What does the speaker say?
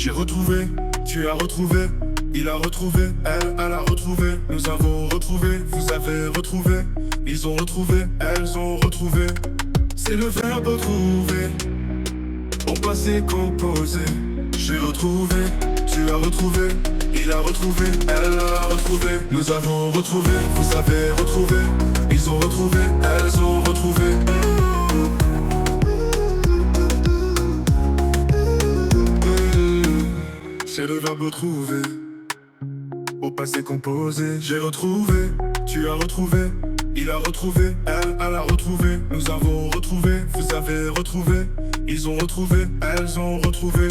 J'ai retrouvé, tu as retrouvé, il a retrouvé, elle a retrouvé, nous avons retrouvé, vous avez retrouvé, ils ont retrouvé, elles ont retrouvé. C'est le verbe retrouver, au passé composé. J'ai retrouvé, tu as retrouvé, il a retrouvé, elle a retrouvé, nous avons retrouvé, vous avez retrouvé, ils ont retrouvé, elles ont retrouvé. C'est le verbe retrouver, au passé composé. J'ai retrouvé, tu as retrouvé, il a retrouvé, elle a retrouvé, nous avons retrouvé, vous avez retrouvé, ils ont retrouvé, elles ont retrouvé.